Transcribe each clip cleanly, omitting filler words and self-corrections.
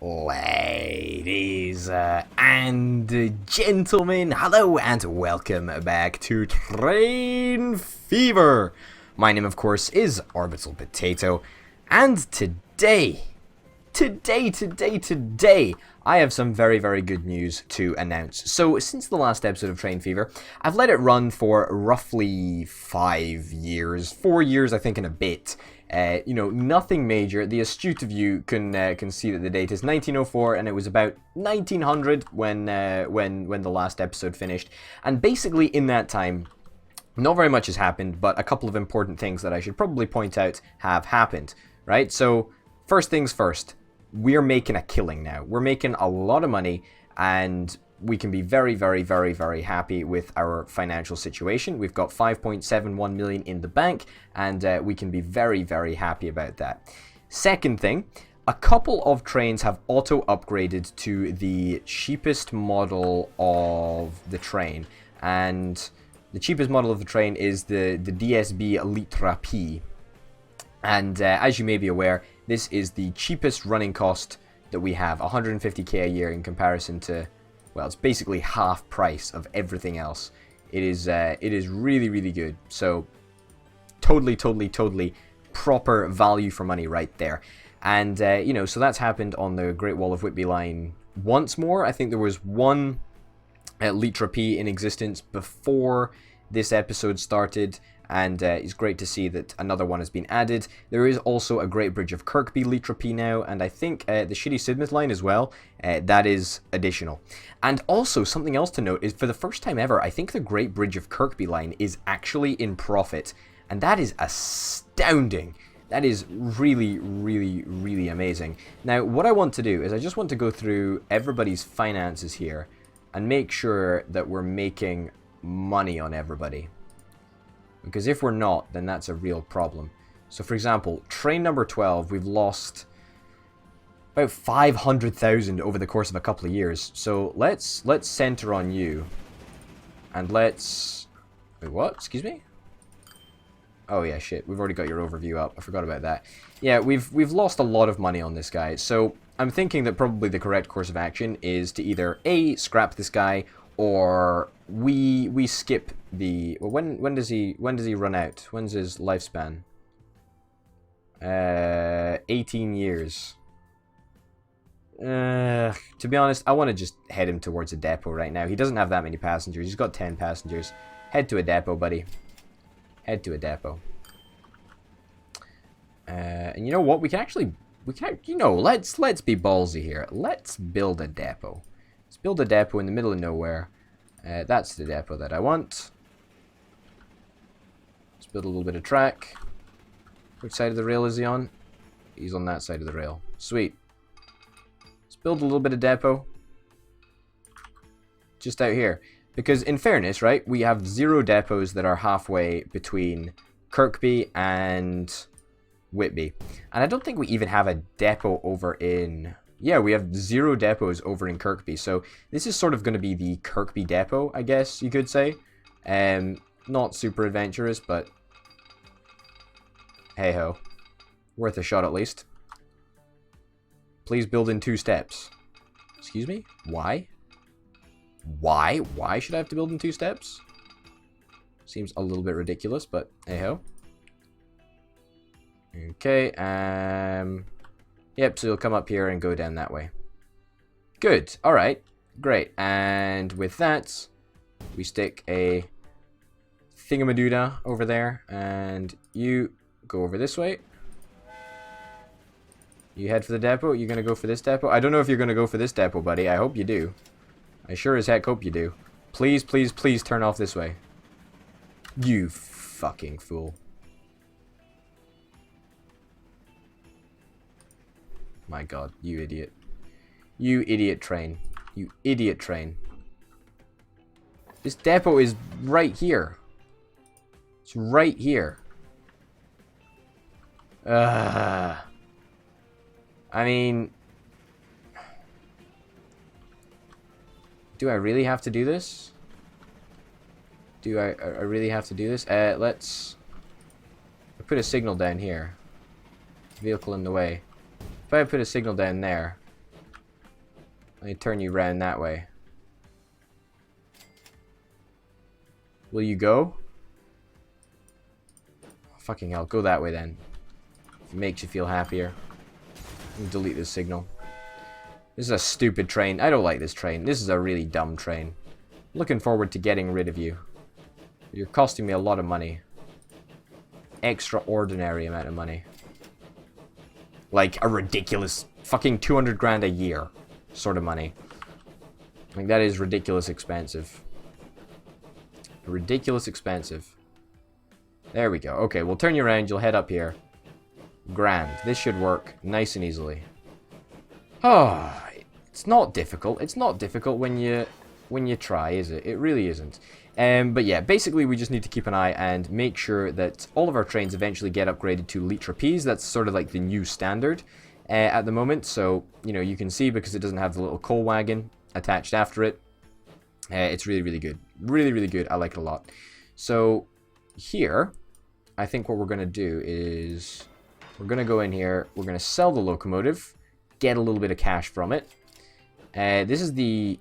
Ladies and gentlemen, hello and welcome back to Train Fever. My name, of course, is Orbital Potato, and today, I have some very, very good news to announce. So, since the last episode of Train Fever, I've let it run for roughly 5 years, 4 years, I think, and a bit. Nothing major. The astute of you can see that the date is 1904, and it was about 1900 when the last episode finished. And basically, in that time, not very much has happened, but a couple of important things that I should probably point out have happened. Right? So, first things first. We're making a killing now. We're making a lot of money, and we can be very, very, very, very happy with our financial situation. We've got 5.71 million in the bank, and we can be very, very happy about that. Second thing, a couple of trains have auto-upgraded to the cheapest model of the train, and the cheapest model of the train is the DSB Litra P. And as you may be aware, this is the cheapest running cost that we have, 150k a year in comparison to, well, it's basically half price of everything else. It is really, really good. So totally proper value for money right there. And so that's happened on the Great Wall of Whitby line once more. I think there was one Litra P in existence before this episode started. And it's great to see that another one has been added. There is also a Great Bridge of Kirkby Litra P now, and I think the Shitty Sidmouth line as well, that is additional. And also, something else to note is, for the first time ever, I think the Great Bridge of Kirkby line is actually in profit. And that is astounding. That is really, really, really amazing. Now, what I want to do is I just want to go through everybody's finances here and make sure that we're making money on everybody. Because if we're not, then that's a real problem. So, for example, train number 12, we've lost about 500,000 over the course of a couple of years. So let's center on you, and let's. Wait, what? Excuse me? Oh yeah, shit. We've already got your overview up. I forgot about that. Yeah, we've lost a lot of money on this guy. So I'm thinking that probably the correct course of action is to either A, scrap this guy, or we skip the. Well, when does he run out? When's his lifespan? 18 years. To be honest, I want to just head him towards a depot right now. He doesn't have that many passengers. He's got 10 passengers. Head to a depot, buddy. Head to a depot. And you know what? We can let's be ballsy here. Let's build a depot. Let's build a depot in the middle of nowhere. That's the depot that I want. Let's build a little bit of track. Which side of the rail is he on? He's on that side of the rail. Sweet. Let's build a little bit of depot. Just out here. Because in fairness, right, we have 0 depots that are halfway between Kirkby and Whitby. And I don't think we even have a depot over in. Yeah, we have 0 depots over in Kirkby, so this is sort of going to be the Kirkby depot, I guess you could say. Not super adventurous, but hey-ho. Worth a shot at least. Please build in 2 steps. Excuse me? Why? Why? Why should I have to build in 2 steps? Seems a little bit ridiculous, but hey-ho. Okay, yep, so you'll come up here and go down that way. Good. Alright. Great. And with that, we stick a thingamadoodah over there. And you go over this way. You head for the depot. You're going to go for this depot? I don't know if you're going to go for this depot, buddy. I hope you do. I sure as heck hope you do. Please, please, please turn off this way. You fucking fool. My god, you idiot. You idiot train. You idiot train. This depot is right here. It's right here. I mean. Do I really have to do this? Do I really have to do this? Let's put a signal down here. Vehicle in the way. If I put a signal down there, Let me turn you round that way. Will you go? Fucking hell, go that way then. If it makes you feel happier. Delete this signal. This is a stupid train. I don't like this train. This is a really dumb train. Looking forward to getting rid of you. You're costing me a lot of money. Extraordinary amount of money. Like a ridiculous fucking 200 grand a year sort of money. Like that is ridiculous expensive. Ridiculous expensive. There we go. Okay, we'll turn you around. You'll head up here. Grand. This should work nice and easily. Oh, it's not difficult. It's not difficult when you try, is it? It really isn't. But yeah, basically we just need to keep an eye and make sure that all of our trains eventually get upgraded to elite trapeze. That's sort of like the new standard at the moment. So, you know, you can see because it doesn't have the little coal wagon attached after it. It's really, really good. Really, really good. I like it a lot. So here, I think what we're going to do is we're going to go in here. We're going to sell the locomotive, get a little bit of cash from it. This is the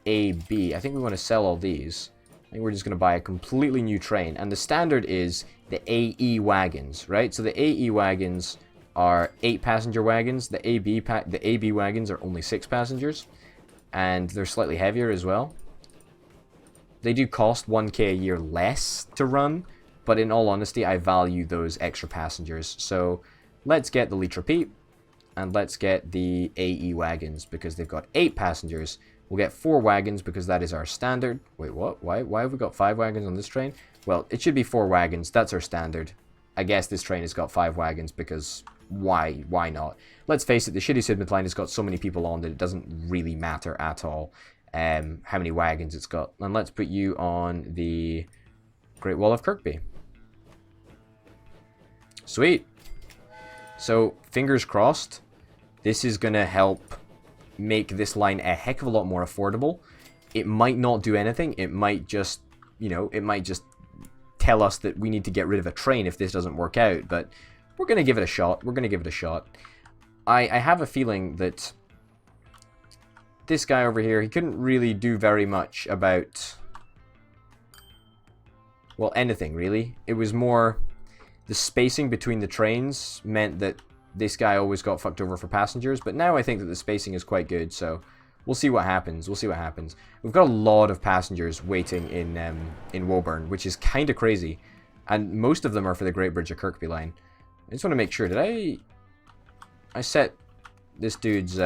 AB. I think we want to sell all these. I think we're just going to buy a completely new train. And the standard is the AE wagons, right? So the AE wagons are 8-passenger wagons. The AB wagons are only 6 passengers. And they're slightly heavier as well. They do cost 1k a year less to run, but in all honesty, I value those extra passengers. So let's get the Litra Peep, and let's get the AE wagons, because they've got 8 passengers. We'll get 4 wagons, because that is our standard. Wait, what? Why have we got 5 wagons on this train? Well, it should be 4 wagons. That's our standard. I guess this train has got 5 wagons, because why not? Let's face it, the shitty Sidmouth line has got so many people on that it doesn't really matter at all how many wagons it's got. And let's put you on the Great Wall of Kirkby. Sweet. So, fingers crossed, this is going to help make this line a heck of a lot more affordable. It might not do anything. It might just, you know, it might just tell us that we need to get rid of a train if this doesn't work out. But we're going to give it a shot. We're going to give it a shot. I have a feeling that this guy over here, he couldn't really do very much about, well, anything really. It was more the spacing between the trains meant that this guy always got fucked over for passengers. But now I think that the spacing is quite good, so we'll see what happens. We'll see what happens. We've got a lot of passengers waiting in Woburn, which is kind of crazy, and most of them are for the Great Bridge of Kirkby line. I just want to make sure. Did I set this dude's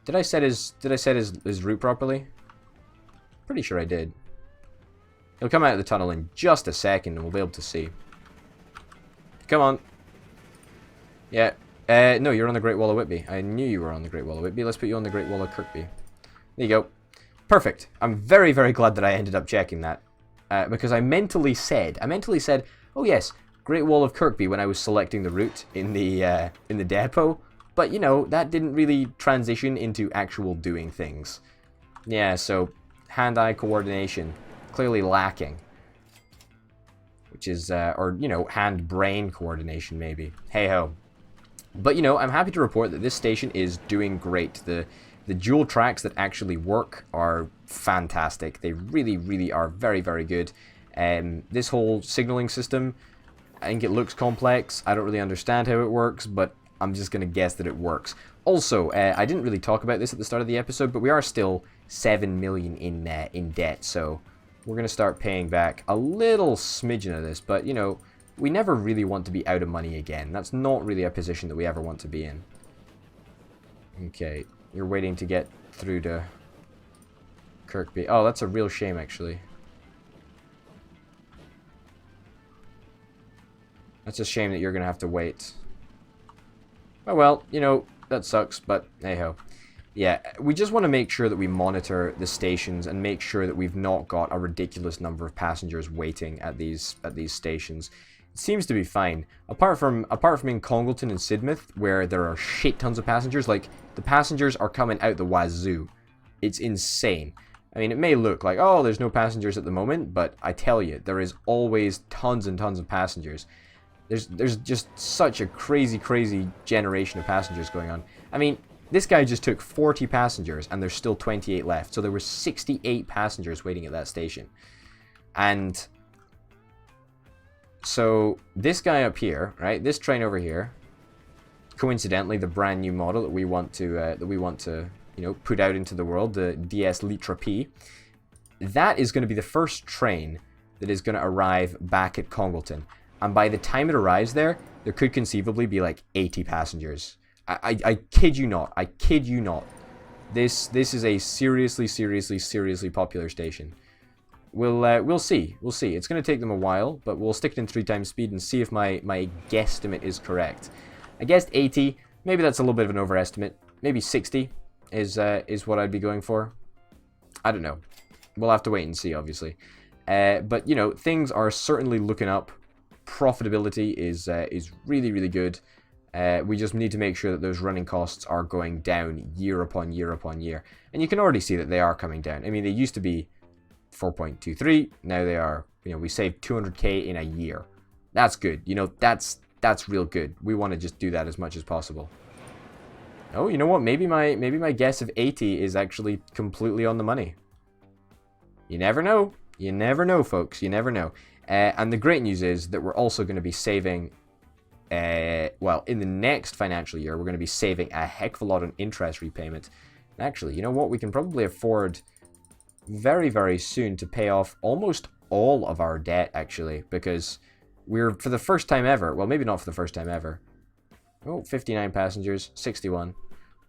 did I set his route properly? Pretty sure I did. He'll come out of the tunnel in just a second and we'll be able to see. Come on. Yeah. No, you're on the Great Wall of Whitby. I knew you were on the Great Wall of Whitby. Let's put you on the Great Wall of Kirkby. There you go. Perfect. I'm very, very glad that I ended up checking that. Because I mentally said, oh yes, Great Wall of Kirkby when I was selecting the route in the depot. But, you know, that didn't really transition into actual doing things. Yeah, so hand-eye coordination, clearly lacking. Which is, or, you know, hand-brain coordination, maybe. Hey-ho. But, you know, I'm happy to report that this station is doing great. The dual tracks that actually work are fantastic. They really, really are very, very good. This whole signaling system, I think it looks complex. I don't really understand how it works, but I'm just going to guess that it works. Also, I didn't really talk about this at the start of the episode, but we are still 7 million in debt, so we're going to start paying back a little smidgen of this, but, you know, we never really want to be out of money again. That's not really a position that we ever want to be in. Okay, you're waiting to get through to Kirkby. Oh, that's a real shame, actually. That's a shame that you're going to have to wait. Oh well, you know, that sucks, but hey-ho. Yeah, we just want to make sure that we monitor the stations and make sure that we've not got a ridiculous number of passengers waiting at these stations. It seems to be fine. Apart from in Congleton and Sidmouth, where there are shit tons of passengers, like, the passengers are coming out the wazoo. It's insane. I mean, it may look like, oh, there's no passengers at the moment, but I tell you, there is always tons and tons of passengers. There's just such a crazy, crazy generation of passengers going on. I mean, This guy just took 40 passengers, and there's still 28 left. So there were 68 passengers waiting at that station. And so this guy up here, right? This train over here, coincidentally, the brand new model that we want to you know, put out into the world, the DS Litra P. That is going to be the first train that is going to arrive back at Congleton. And by the time it arrives there could conceivably be like 80 passengers. I kid you not. I kid you not. This is a seriously popular station. We'll see. We'll see. It's going to take them a while, but we'll stick it in 3 times speed and see if my guesstimate is correct. I guessed 80. Maybe that's a little bit of an overestimate. Maybe 60 is what I'd be going for. I don't know. We'll have to wait and see, obviously. But, you know, things are certainly looking up. Profitability is really good. We just need to make sure that those running costs are going down year upon year upon year. And you can already see that they are coming down. I mean, they used to be 4.23. Now they are, you know, we saved 200k in a year. That's good. You know, that's real good. We want to just do that as much as possible. Oh, you know what? Maybe my guess of 80 is actually completely on the money. You never know. You never know, folks. You never know. And the great news is that we're also going to be saving, well, in the next financial year, we're going to be saving a heck of a lot on interest repayment. And actually, you know what? We can probably afford very soon to pay off almost all of our debt, actually, because we're, for the first time ever, well, maybe not for the first time ever. Oh, 59 passengers, 61.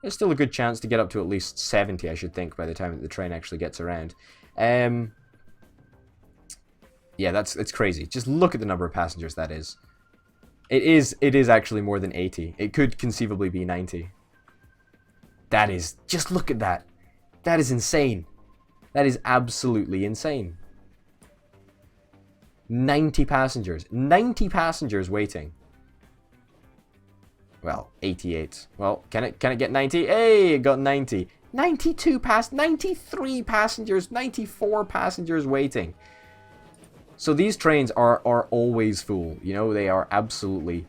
There's still a good chance to get up to at least 70, I should think, by the time that the train actually gets around. Yeah, it's crazy. Just look at the number of passengers that is. It is actually more than 80. It could conceivably be 90. That is, just look at that. That is insane. That is absolutely insane. 90 passengers. 90 passengers waiting. Well, 88. Well, can it get 90? Hey, it got 90. 93 passengers, 94 passengers waiting. So these trains are always full. You know, they are absolutely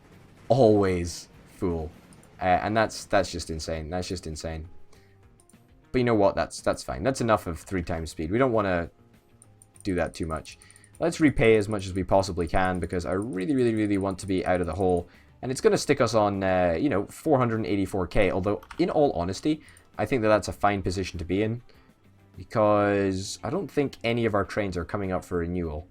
always full. And that's just insane. That's just insane. But you know what? That's fine. That's enough of 3 times speed. We don't want to do that too much. Let's repay as much as we possibly can because I really want to be out of the hole. And it's going to stick us on, you know, 484k. Although, in all honesty, I think that that's a fine position to be in. Because I don't think any of our trains are coming up for renewal.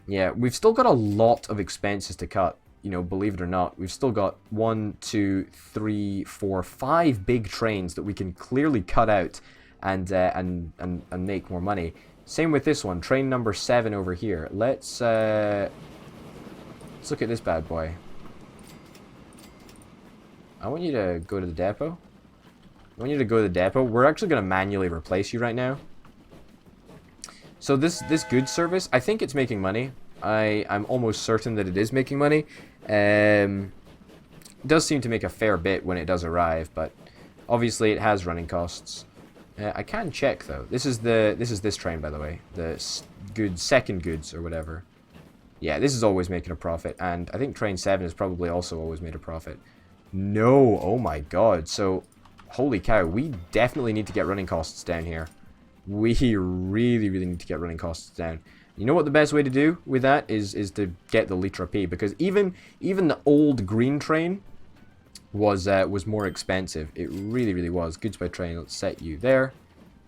Yeah, we've still got a lot of expenses to cut. You know, believe it or not, we've still got 1, 2, 3, 4, 5 big trains that we can clearly cut out and make more money. Same with this one, train number 7 over here. Let's look at this bad boy. I want you to go to the depot. I want you to go to the depot. We're actually going to manually replace you right now. So this goods service, I think it's making money. I'm almost certain that it is making money. It does seem to make a fair bit when it does arrive, but obviously it has running costs. I can check though. This is this train, by the way. The second goods or whatever. Yeah, this is always making a profit, and I think train 7 has probably also always made a profit. No, oh my god. So, holy cow, we definitely need to get running costs down here. We really need to get running costs down. You know what the best way to do with that is to get the Litra P, because even the old green train was more expensive. It really was. Goods by train. Let's set you there.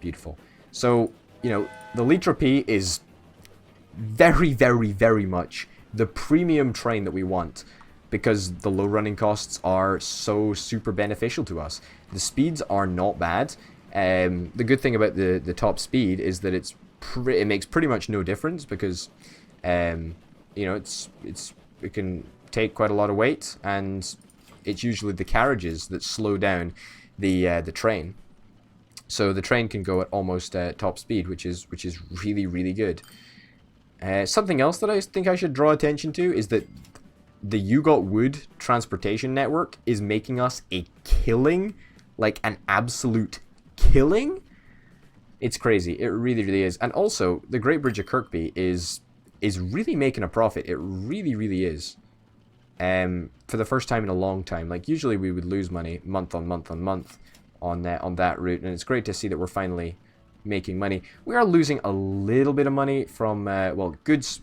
Beautiful. So, you know, the Litra P is very much the premium train that we want, because the low running costs are so super beneficial to us. The speeds are not bad. The good thing about the top speed is that it makes pretty much no difference, because you know, it can take quite a lot of weight, and it's usually the carriages that slow down the train. So the train can go at almost top speed, which is really good. Something else that I think I should draw attention to is that the You Got Wood transportation network is making us a killing, like an absolute killing. It's crazy. It really is. And also, the Great Bridge of Kirkby is really making a profit. It really is. for the first time in a long time. Like, usually we would lose money month on month on month on that route, and it's great to see that we're finally making money. We are losing a little bit of money from, well, goods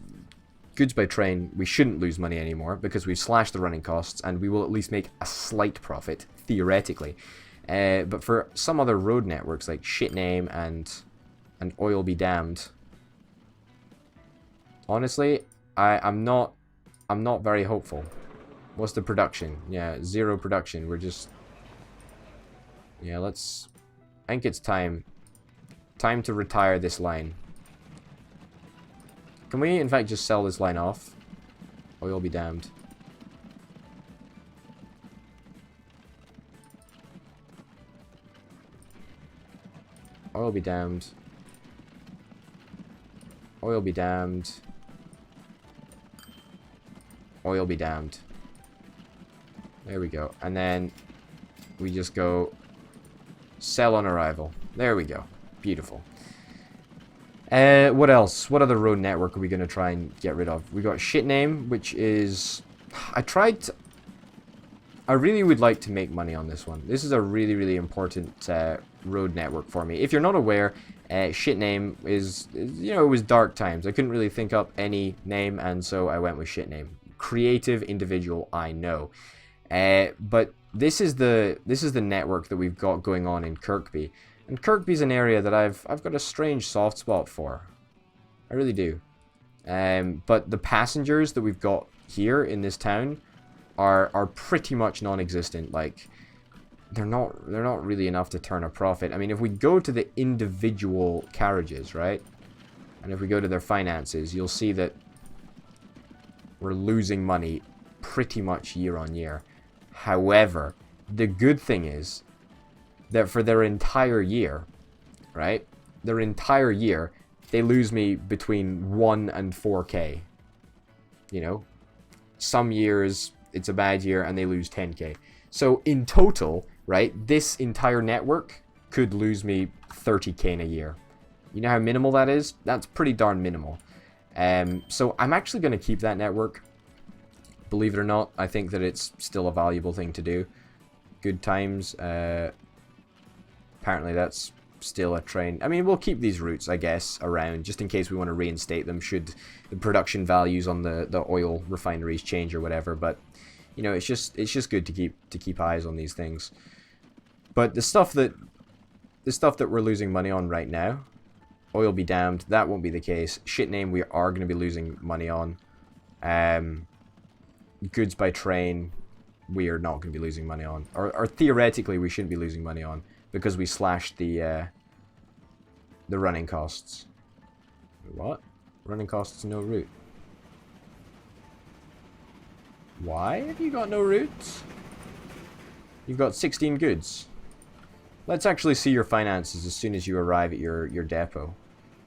by train. We shouldn't lose money anymore because we've slashed the running costs, and we will at least make a slight profit, theoretically. But for some other road networks like Shitname and Oil Be Damned, honestly, I'm not very hopeful. What's the production? Yeah, 0 production. We're just... Yeah, let's... I think it's time to retire this line. Can we, in fact, just sell this line off? Oil Be Damned. Oil Be Damned. Oil Be Damned. Oil Be Damned. There we go. And then we just go sell on arrival. There we go. Beautiful. What else? What other road network are we going to try and get rid of? We got Shitname, which is... I really would like to make money on this one. This is a really, really important road network for me. If you're not aware, Shitname is, you know, it was dark times. I couldn't really think up any name, and so I went with Shitname. Creative individual, I know. But this is the network that we've got going on in Kirkby. And Kirkby's an area that I've got a strange soft spot for. I really do. But the passengers that we've got here in this town are pretty much non-existent. Like, they're not really enough to turn a profit. I mean, if we go to the individual carriages, right? And if we go to their finances, you'll see that we're losing money pretty much year on year. However, the good thing is that for their entire year, right? Their entire year, they lose me between 1 and 4k. You know? Some years, it's a bad year, and they lose 10k. So, in total, right, this entire network could lose me 30k in a year. You know how minimal that is? That's pretty darn minimal. So, I'm actually going to keep that network. Believe it or not, I think that it's still a valuable thing to do. Good times. Apparently that's still a train. I mean, we'll keep these routes, I guess, around just in case we want to reinstate them should the production values on the oil refineries change or whatever. But you know, it's just good to keep eyes on these things. But the stuff that we're losing money on right now, Oil Be Damned, that won't be the case. Shitname, we are going to be losing money on. Goods by train, we are not going to be losing money on, or theoretically we shouldn't be losing money on, because we slashed the running costs. What? Running costs, no route. Why have you got no routes? You've got 16 goods. Let's actually see your finances as soon as you arrive at your depot.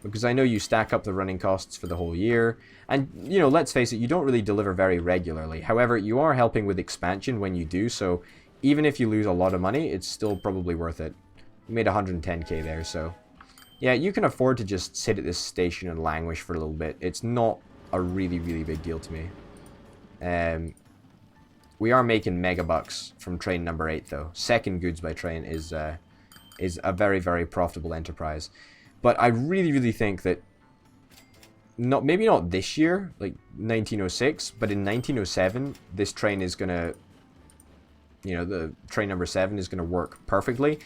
Because I know you stack up the running costs for the whole year. And, you know, let's face it, you don't really deliver very regularly. However, you are helping with expansion when you do, so even if you lose a lot of money, it's still probably worth it. You made 110k there, so... Yeah, you can afford to just sit at this station and languish for a little bit. It's not a really, really big deal to me. We are making mega bucks from train number 8, though. Second goods by train is a very, very profitable enterprise. But I really, really think that... maybe not this year, like 1906, but in 1907, this train is going to... You know, the train number 7 is going to work perfectly.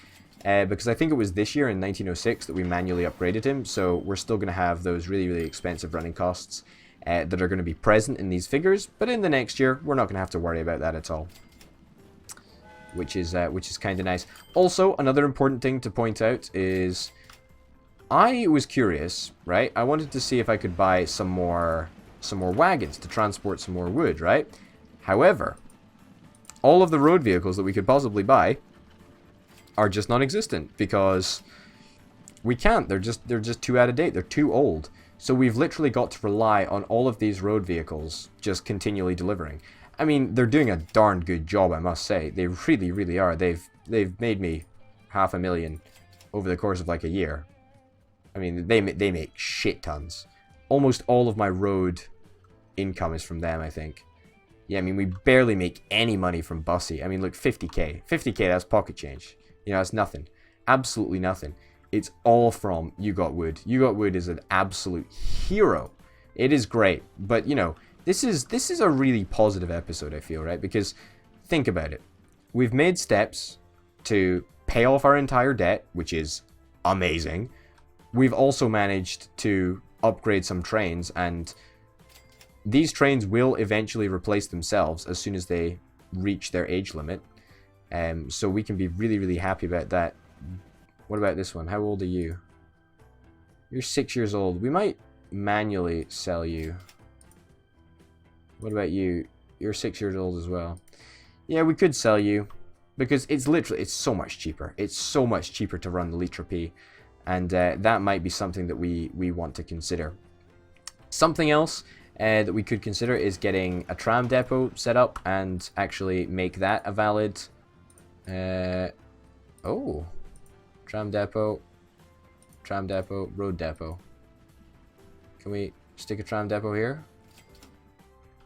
Because I think it was this year in 1906 that we manually upgraded him, so we're still going to have those really, really expensive running costs that are going to be present in these figures, but in the next year, we're not going to have to worry about that at all. Which is kind of nice. Also, another important thing to point out is... I was curious, right? I wanted to see if I could buy some more wagons to transport some more wood, right? However, all of the road vehicles that we could possibly buy are just non-existent because we can't. They're just too out of date. They're too old. So we've literally got to rely on all of these road vehicles just continually delivering. I mean, they're doing a darn good job, I must say. They really, really are. They've made me $500,000 over the course of like a year. I mean, they make shit tons. Almost all of my road income is from them, I think. Yeah, I mean, we barely make any money from Bussy. I mean, look, 50k. 50k, that's pocket change. You know, that's nothing. Absolutely nothing. It's all from You Got Wood. You Got Wood is an absolute hero. It is great. But, you know, this is a really positive episode, I feel, right? Because think about it. We've made steps to pay off our entire debt, which is amazing. We've also managed to upgrade some trains, and these trains will eventually replace themselves as soon as they reach their age limit. So we can be really, really happy about that. What about this one? How old are you? You're 6 years old. We might manually sell you. What about you? You're 6 years old as well. Yeah, we could sell you, because it's so much cheaper. It's so much cheaper to run the Litra P, and that might be something that we want to consider. Something else that we could consider is getting a tram depot set up and actually make that a valid... oh, tram depot, road depot. Can we stick a tram depot here?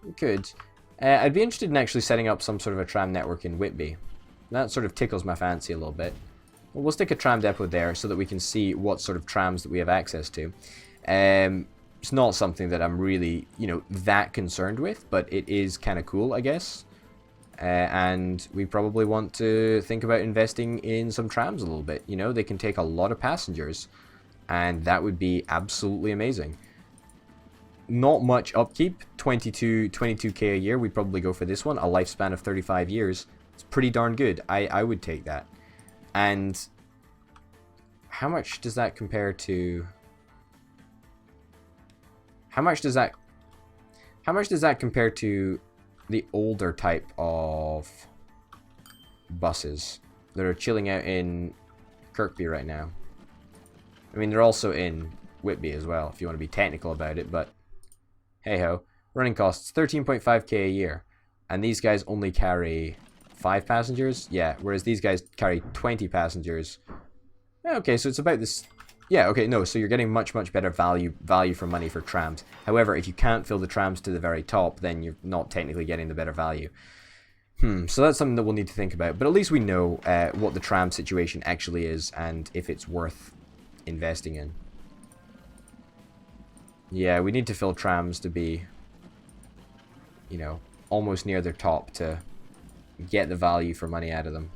We could. I'd be interested in actually setting up some sort of a tram network in Whitby. That sort of tickles my fancy a little bit. Well, we'll stick a tram depot there so that we can see what sort of trams that we have access to. It's not something that I'm really, you know, that concerned with, but it is kind of cool, I guess. And we probably want to think about investing in some trams a little bit. You know, they can take a lot of passengers, and that would be absolutely amazing. Not much upkeep, 22k a year. We'd probably go for this one, a lifespan of 35 years. It's pretty darn good. I would take that. And how much does that compare to... How much does that compare to the older type of buses that are chilling out in Kirkby right now? I mean, they're also in Whitby as well, if you want to be technical about it, but hey-ho. Running costs 13.5k a year, and these guys only carry 5 passengers? Yeah, whereas these guys carry 20 passengers. Okay, so it's about this... Yeah, okay, no, so you're getting much, much better value for money for trams. However, if you can't fill the trams to the very top, then you're not technically getting the better value. So that's something that we'll need to think about. But at least we know what the tram situation actually is and if it's worth investing in. Yeah, we need to fill trams to be, you know, almost near their top to get the value for money out of them.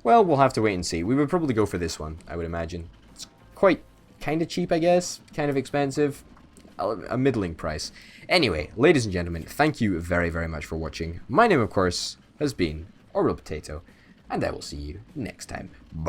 Well, we'll have to wait and see. We would probably go for this one, I would imagine. It's quite kind of cheap, I guess. Kind of expensive. A middling price. Anyway, ladies and gentlemen, thank you very, very much for watching. My name, of course, has been Orbital Potato, and I will see you next time. Bye.